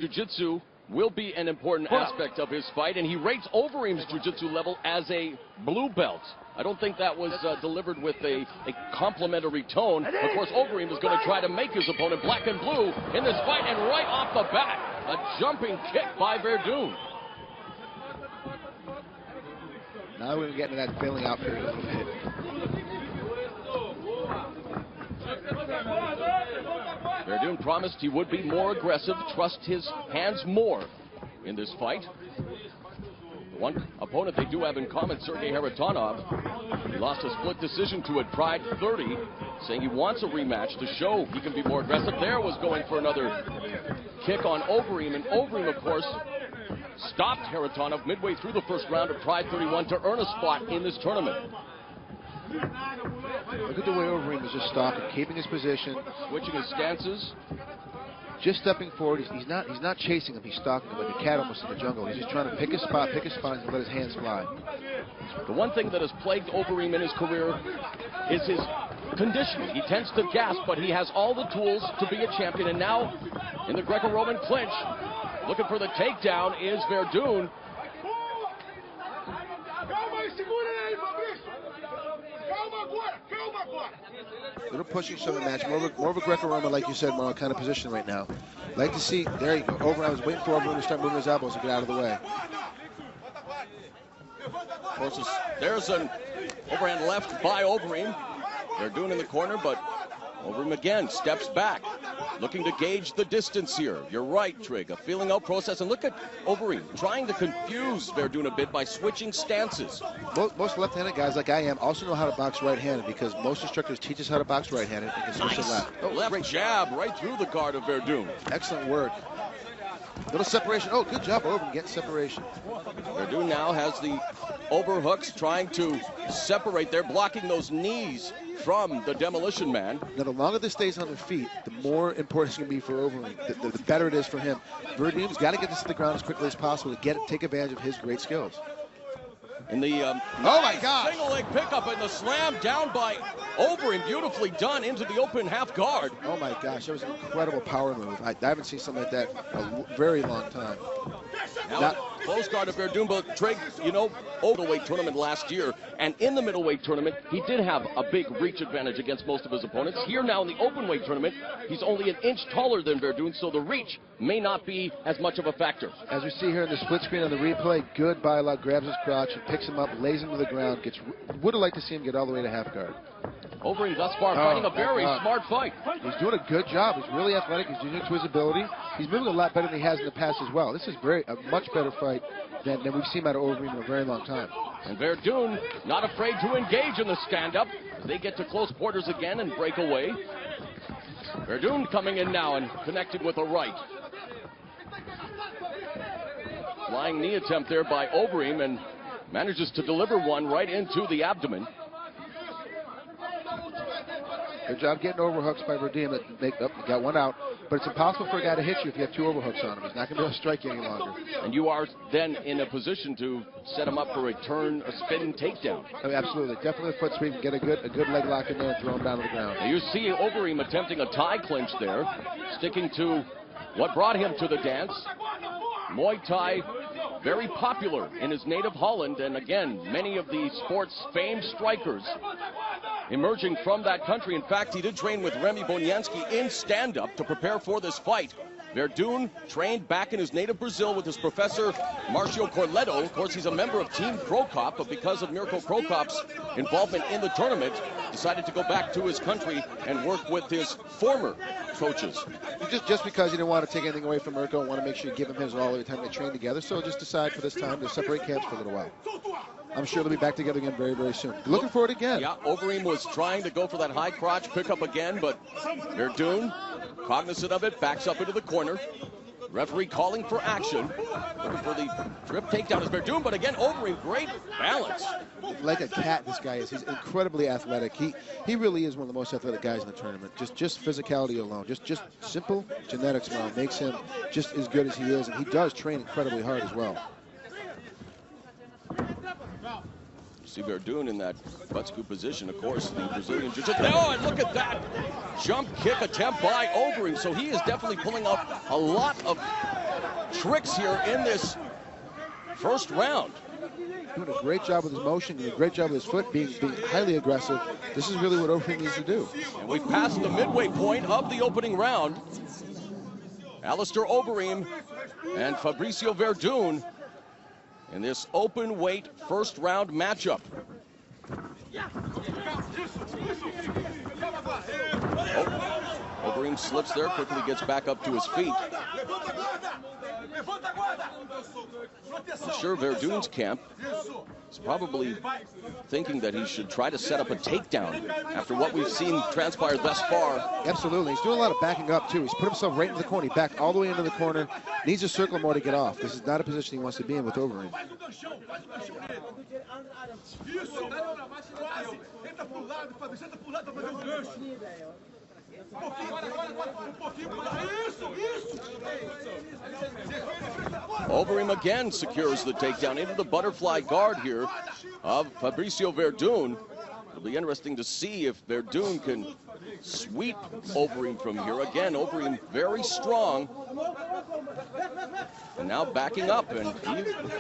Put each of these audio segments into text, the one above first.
Jiu-jitsu will be an important aspect of his fight, and he rates Overeem's jiu-jitsu level as a blue belt. I don't think that was delivered with a complimentary tone. Of course, Overeem is going to try to make his opponent black and blue in this fight, and right off the bat, a jumping kick by Werdum. Now we're getting that filling out period a little bit. Werdum promised he would be more aggressive, trust his hands more in this fight. The one opponent they do have in common, Sergey Haritonov, he lost a split decision to at Pride 30, saying he wants a rematch to show he can be more aggressive. There was going for another kick on Overeem, and Overeem, of course, stopped Haritonov midway through the first round of Pride 31 to earn a spot in this tournament. Look at the way Overeem is just stalking, keeping his position, switching his stances, just stepping forward. He's not chasing him. He's stalking him like a cat almost in the jungle. He's just trying to pick his spot, and let his hands fly. The one thing that has plagued Overeem in his career is his conditioning. He tends to gasp, but he has all the tools to be a champion. And now, in the Greco-Roman clinch, looking for the takedown is Werdum. Little pushing shoving match, more of a Greco-Roman, like you said, Marlon, kind of position right now. Like to see, there you go, Overeem. I was waiting for Overeem to start moving his elbows and get out of the way. Of course, there's an overhand left by Overeem. Werdum in the corner, but Overeem again steps back, looking to gauge the distance here. You're right, Trig, a feeling out process. And look at Overeem trying to confuse Werdum a bit by switching stances. Most left-handed guys like I am also know how to box right-handed, because most instructors teach us how to box right-handed and can switch it left. Oh, left jab right through the guard of Werdum. Excellent work. Little separation. Oh, good job, Overeem, getting separation. Werdum now has the overhooks, trying to separate. They're blocking those knees from the Demolition Man. Now, the longer this stays on their feet, the more important it's going to be for Overeem. The better it is for him. Werdum's got to get this to the ground as quickly as possible to take advantage of his great skills. In the oh my God! Single leg pickup and the slam down by Overeem, beautifully done into the open half guard. Oh my gosh, that was an incredible power move. I haven't seen something like that in a very long time. Now, close guard of Werdum, but Trig, you know, middleweight tournament last year, and in the middleweight tournament, he did have a big reach advantage against most of his opponents. Here now in the open weight tournament, he's only an inch taller than Werdum, so the reach may not be as much of a factor. As we see here in the split screen on the replay, good bylaw, grabs his crotch and picks him up, lays him to the ground. Would have liked to see him get all the way to half guard. Overeem thus far fighting a very smart fight. He's doing a good job. He's really athletic. He's doing it to his ability. He's moving a lot better than he has in the past as well. This is a much better fight than we've seen out of Overeem in a very long time. And Werdum not afraid to engage in the stand-up. They get to close quarters again and break away. Werdum coming in now and connected with a right. Flying knee attempt there by Overeem, and manages to deliver one right into the abdomen. Good job getting overhooks by Werdum. Got one out, but it's impossible for a guy to hit you if you have two overhooks on him. He's not going to be able to strike you any longer. And you are then in a position to set him up for a spin takedown. Oh, absolutely, definitely a foot sweep. Get a good leg lock in there and throw him down to the ground. Now you see Overeem attempting a tie clinch there, sticking to what brought him to the dance. Muay Thai, very popular in his native Holland, and again, many of the sport's famed strikers emerging from that country. In fact, he did train with Remy Bonyanski in stand-up to prepare for this fight. Werdum trained back in his native Brazil with his professor, Marcio Corletto. Of course, he's a member of Team Krokop, but because of Mirko Krokop's involvement in the tournament, decided to go back to his country and work with his former coaches. Just because he didn't want to take anything away from Mirko and want to make sure you give him his all every time they train together, so just decide for this time to separate camps for a little while. I'm sure they'll be back together again very, very soon. Looking for it again. Yeah, Overeem was trying to go for that high crotch pickup again, but Werdum, cognizant of it, backs up into the corner. Referee calling for action. Looking for the drip takedown is Werdum, but again, Overeem, great balance. Like a cat, this guy is. He's incredibly athletic. He really is one of the most athletic guys in the tournament. Just physicality alone. Just simple genetics now makes him just as good as he is, and he does train incredibly hard as well. See Werdum in that butt scoop position, of course, the Brazilian jiu-jitsu. Oh, and look at that jump kick attempt by Overeem. So he is definitely pulling off a lot of tricks here in this first round. Doing a great job with his motion, doing a great job with his foot, being highly aggressive. This is really what Overeem needs to do. And we've passed the midway point of the opening round. Alistair Overeem and Fabricio Werdum in this open weight first round matchup. Overeem slips there, quickly gets back up to his feet. I'm sure Werdum's camp is probably thinking that he should try to set up a takedown after what we've seen transpire thus far. Absolutely. He's doing a lot of backing up, too. He's put himself right into the corner. He backed all the way into the corner. Needs to circle more to get off. This is not a position he wants to be in with Overeem. Overeem again secures the takedown into the butterfly guard here of Fabricio Werdum. It'll be interesting to see if Werdum can sweep Overeem from here. Again, Overeem very strong. And now backing up, and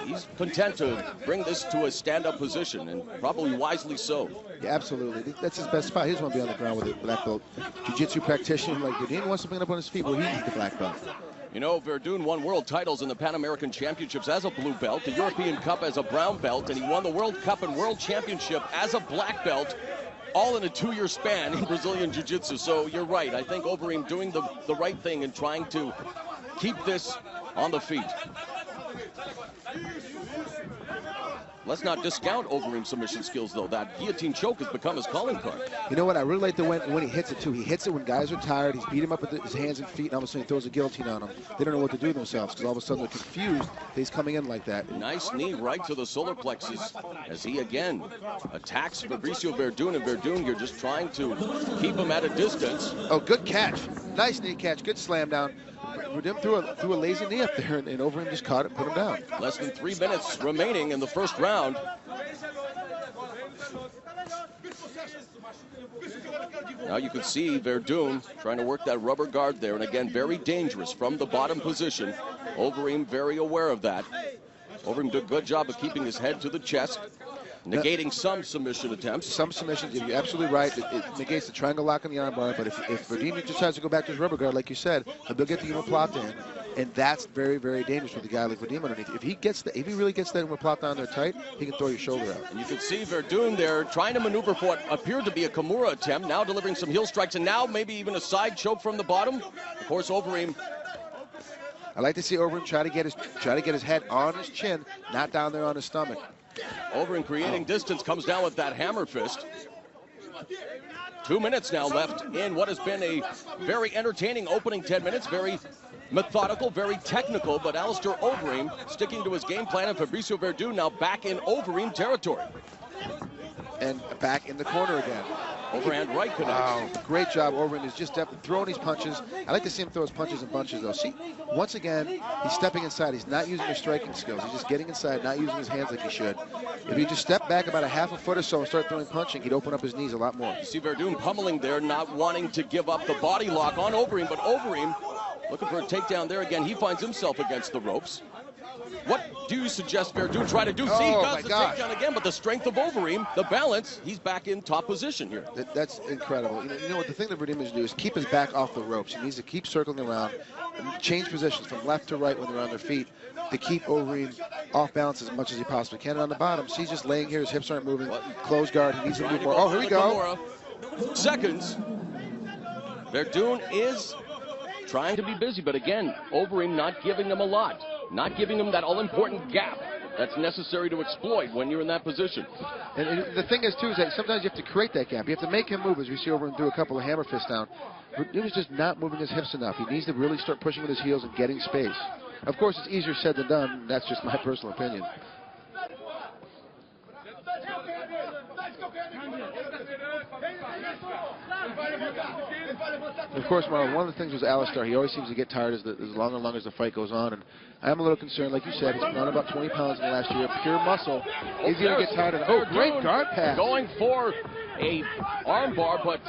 he's content to bring this to a stand-up position, and probably wisely so. Yeah, absolutely. That's his best spot. He doesn't want to be on the ground with a black belt jiu-jitsu practitioner like Werdum. Wants to bring it up on his feet where he needs the black belt. You know, Werdum won world titles in the Pan American Championships as a blue belt, the European Cup as a brown belt, and he won the World Cup and World Championship as a black belt, all in a 2-year span in Brazilian Jiu-Jitsu. So you're right. I think Overeem doing the right thing and trying to keep this on the feet. Let's not discount Overeem's submission skills, though. That guillotine choke has become his calling card. You know what? I really like the when he hits it, too. He hits it when guys are tired. He's beat him up with his hands and feet, and all of a sudden he throws a guillotine on them. They don't know what to do themselves because all of a sudden they're confused that he's coming in like that. Nice knee right to the solar plexus as he again attacks Fabricio Werdum. And Werdum, you're just trying to keep him at a distance. Oh, good catch. Nice knee catch. Good slam down. Werdum threw a lazy knee up there, and Overeem just caught it, put him down. Less than 3 minutes remaining in the first round. Now you can see Werdum trying to work that rubber guard there, and again, very dangerous from the bottom position. Overeem very aware of that. Overeem did a good job of keeping his head to the chest, negating some submission attempts. Some submissions, you're absolutely right. It negates the triangle lock on the armbar, but if Werdum just tries to go back to his rubber guard, like you said, he'll get the omoplata in, and that's very, very dangerous with a guy like Werdum underneath. If he really gets that omoplata on there tight, he can throw your shoulder out. And you can see Werdum there trying to maneuver for what appeared to be a Kimura attempt, now delivering some heel strikes, and now maybe even a side choke from the bottom. Of course, Overeem. I like to see Overeem try to get his head on his chin, not down there on his stomach. Overeem creating distance, comes down with that hammer fist. 2 minutes now left in what has been a very entertaining opening 10 minutes. Very methodical, very technical, but Alistair Overeem sticking to his game plan, and Fabricio Werdum now back in Overeem territory. And back in the corner again. Overhand right connects. Wow, great job. Overeem is just throwing these punches. I like to see him throw his punches in bunches, though. See, once again, he's stepping inside. He's not using his striking skills. He's just getting inside, not using his hands like he should. If he just stepped back about a half a foot or so and start throwing punching, he'd open up his knees a lot more. You see Werdum pummeling there, not wanting to give up the body lock on Overeem, but Overeem looking for a takedown there again. He finds himself against the ropes. What do you suggest Werdum try to do? See, he does the takedown again, but the strength of Overeem, the balance, he's back in top position here. That's incredible. You know what, the thing that Werdum needs to do is keep his back off the ropes. He needs to keep circling around and change positions from left to right when they're on their feet to keep Overeem off balance as much as he possibly can. And on the bottom, see, he's just laying here. His hips aren't moving. Closed guard. He needs to move more. Oh, here we go. Seconds. Werdum is trying to be busy, but again, Overeem not giving them a lot. Not giving them that all-important gap that's necessary to exploit when you're in that position. And the thing is, too, is that sometimes you have to create that gap. You have to make him move, as we see Overeem do a couple of hammer fists down. Werdum is just not moving his hips enough. He needs to really start pushing with his heels and getting space. Of course, it's easier said than done. That's just my personal opinion. Of course, Marlon, one of the things with Alistair, he always seems to get tired as long and long as the fight goes on. And I'm a little concerned, like you said, he's put on about 20 pounds in the last year, pure muscle. He's going to get tired of it. Oh, great guard pass. Going for a armbar, but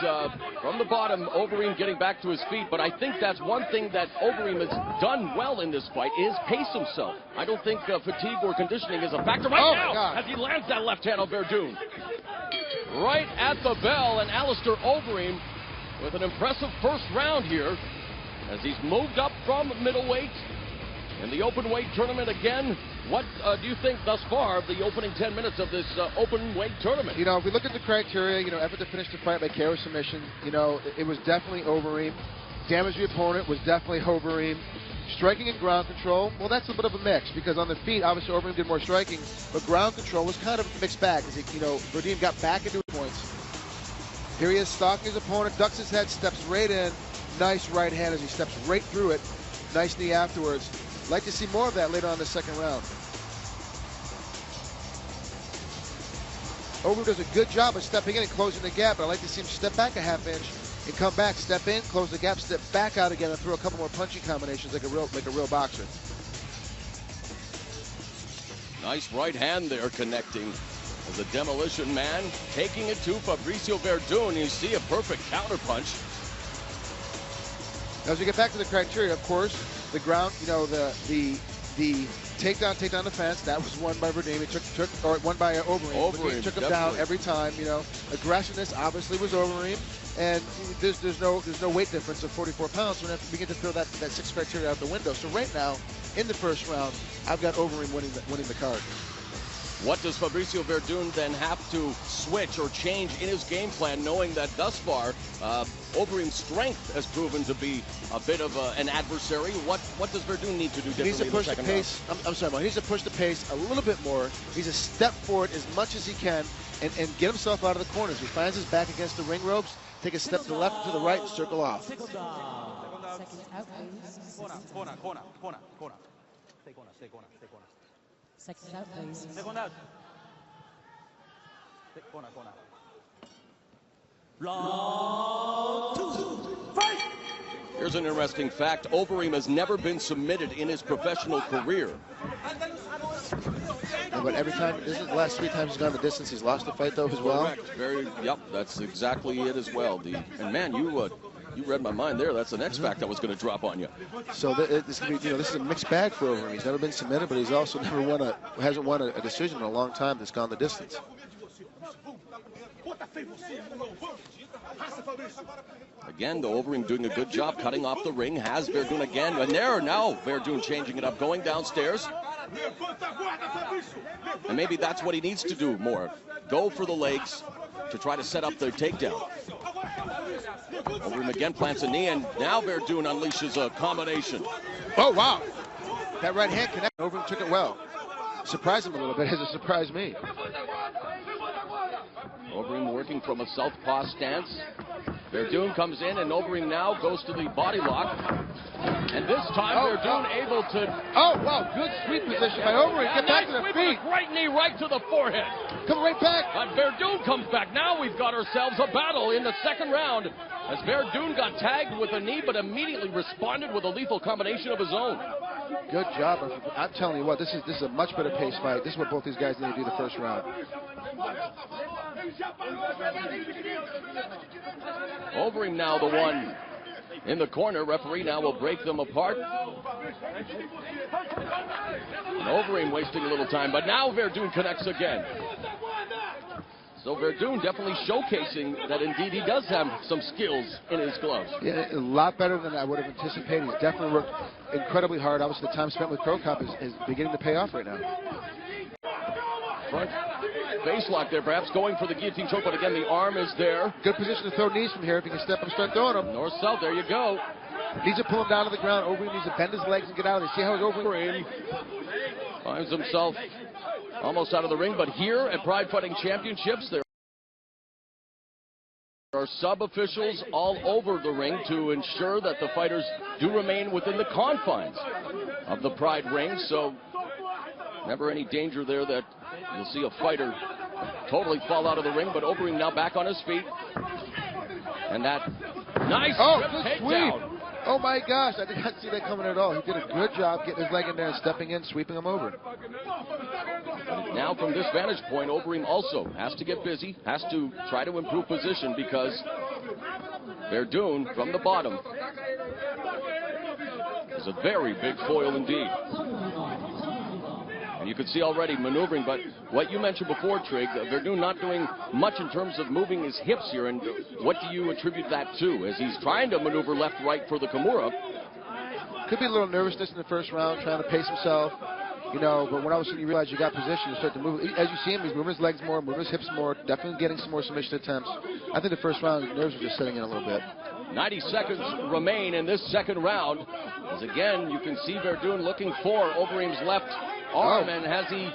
from the bottom, Overeem getting back to his feet. But I think that's one thing that Overeem has done well in this fight is pace himself. I don't think fatigue or conditioning is a factor right now as he lands that left hand on Werdum. Right at the bell, and Alistair Overeem with an impressive first round here as he's moved up from middleweight in the open weight tournament again. What do you think thus far of the opening 10 minutes of this open weight tournament? You know, if we look at the criteria, you know, effort to finish the fight by KO submission, you know, it was definitely Overeem. Damage the opponent was definitely Overeem. Striking and ground control, well, that's a bit of a mix because on the feet, obviously Overeem did more striking, but ground control was kind of a mixed bag as you know, Werdum got back into his points. Here he is stalking his opponent, ducks his head, steps right in. Nice right hand as he steps right through it. Nice knee afterwards. Like to see more of that later on in the second round. Overeem does a good job of stepping in and closing the gap, but I like to see him step back a half inch and come back, step in, close the gap, step back out again, and throw a couple more punching combinations like a real boxer. Nice right hand there connecting. As a demolition man taking it to Fabricio Werdum. You see a perfect counter punch. Now, as we get back to the criteria, of course, the ground, you know, the takedown defense, that was won by Werdum. He or won by Overeem. Overeem took him down every time. You know, aggressiveness obviously was Overeem, and there's no weight difference of 44 pounds. So we have to begin to throw that 6 criteria out the window. So right now, in the first round, I've got Overeem winning the card. What does Fabricio Werdum then have to switch or change in his game plan, knowing that thus far Overeem's strength has proven to be a bit of an adversary? What does Werdum need to do differently? He needs to push the pace. I'm sorry, he needs to push the pace a little bit more. He needs to step forward as much as he can and get himself out of the corners. He finds his back against the ring ropes, take a step to the left and to the right and circle off. Seconds out, please. Corner. Stay corner. Seconds out, please. Second out. Corner. Round 2. Fight! Here's an interesting fact. Overeem has never been submitted in his professional career. Yeah, but every time, this is the last 3 times he's gone the distance, he's lost the fight though as well. Correct. Yep, that's exactly it as well. And man, you read my mind there. That's the next fact I was going to drop on you. So this is a mixed bag for Overeem. He's never been submitted, but he's also hasn't won a decision in a long time that's gone the distance. Again, though, Overeem doing a good job cutting off the ring. Has Werdum again, and there now Werdum changing it up, going downstairs. And maybe that's what he needs to do more. Go for the legs to try to set up their takedown. Overeem again plants a knee, and now Werdum unleashes a combination. Oh, wow. That right hand connect. Overeem took it well. Surprised him a little bit, as it surprised me. Overeem working from a southpaw stance. Werdum comes in, and Overeem now goes to the body lock. And this time, Werdum able to... Oh, wow, good sweep position by Overeem. Get back to the feet. Right knee right to the forehead. Come right back. But Werdum comes back. Now we've got ourselves a battle in the second round as Werdum got tagged with a knee, but immediately responded with a lethal combination of his own. Good job. I'm telling you what, this is a much better pace fight. This is what both these guys need to do the first round. Overeem now the one in the corner. Referee now will break them apart. And Overeem wasting a little time, but now Werdum connects again. So Werdum definitely showcasing that indeed he does have some skills in his gloves. Yeah, a lot better than I would have anticipated. He's definitely worked incredibly hard. Obviously, the time spent with Crow Cop is beginning to pay off right now. Front face lock there, perhaps going for the guillotine choke, but again, the arm is there. Good position to throw knees from here. If he can step up and start throwing them. North-south, there you go. Needs to pull him down to the ground. Overeem needs to bend his legs and get out. And see how his Overeem finds himself almost out of the ring, but here at Pride Fighting Championships, there are sub-officials all over the ring to ensure that the fighters do remain within the confines of the Pride ring, so never any danger there that you'll see a fighter totally fall out of the ring. But Overeem now back on his feet. And that nice good takedown. sweep. Oh my gosh, I did not see that coming at all. He did a good job getting his leg in there and stepping in, sweeping him over. Now from this vantage point, Overeem also has to get busy, has to try to improve position because Werdum from the bottom is a very big foil indeed. And you can see already maneuvering, but what you mentioned before, Trig, Werdum not doing much in terms of moving his hips here, and what do you attribute that to? As he's trying to maneuver left-right for the Kimura. Could be a little nervousness in the first round, trying to pace himself, you know, but when all of a sudden you realize you got position, you start to move. As you see him, he's moving his legs more, moving his hips more, definitely getting some more submission attempts. I think the first round, his nerves are just setting in a little bit. 90 seconds remain in this second round. As again, you can see Werdum looking for Overeem's left arm, and has he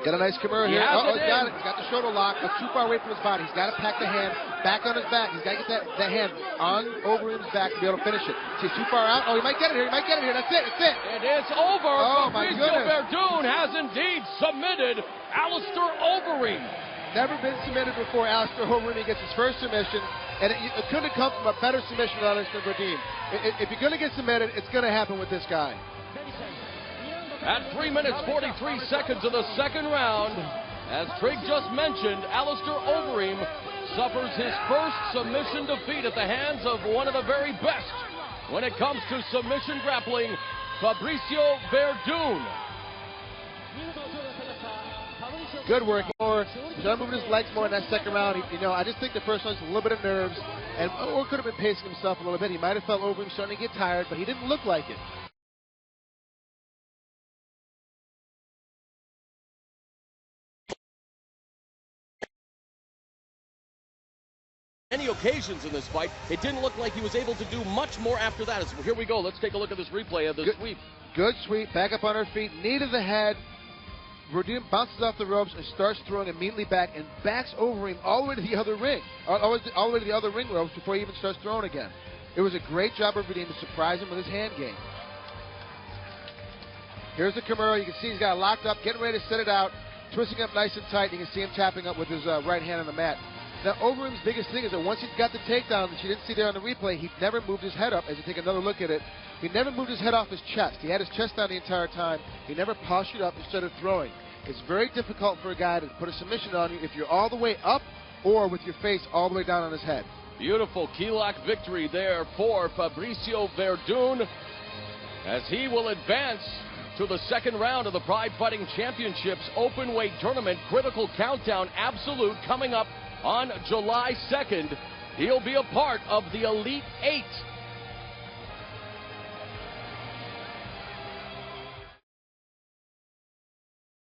got a nice Kimura here? He's got it. He's got the shoulder lock, but too far away from his body. He's got to pack the hand back on his back. He's got to get that hand on Overeem's back to be able to finish it. See, too far out. Oh, he might get it here. He might get it here. That's it. That's it. It is over. Oh, my Fabricio goodness. Werdum has indeed submitted Alistair Overeem. Never been submitted before. Alistair Overeem gets his first submission, and it couldn't have come from a better submission than Alistair Werdum. If you're going to get submitted, it's going to happen with this guy. At 3 minutes 43 seconds of the second round, as Trig just mentioned, Alistair Overeem suffers his first submission defeat at the hands of one of the very best when it comes to submission grappling, Fabricio Werdum. Good work. He's moving his legs more in that second round. I just think the first one's a little bit of nerves, or could have been pacing himself a little bit. He might have felt Overeem starting to get tired, but he didn't look like it. Many occasions in this fight, it didn't look like he was able to do much more after that. Here we go. Let's take a look at this replay of the sweep. Good sweep. Back up on her feet. Knee to the head. Werdum bounces off the ropes and starts throwing immediately back and backs Overeem all the way to the other ring. All the way to the other ring ropes before he even starts throwing again. It was a great job of Werdum to surprise him with his hand game. Here's the Kimura. You can see he's got it locked up, getting ready to set it out, twisting up nice and tight. You can see him tapping up with his right hand on the mat. Now, Overeem's biggest thing is that once he got the takedown that you didn't see there on the replay, he never moved his head up. As you take another look at it, he never moved his head off his chest. He had his chest down the entire time. He never postured up and started throwing. It's very difficult for a guy to put a submission on you if you're all the way up or with your face all the way down on his head. Beautiful key lock victory there for Fabricio Werdum, as he will advance to the second round of the Pride Fighting Championships open weight tournament. Critical countdown absolute coming up on July 2nd. He'll be a part of the Elite 8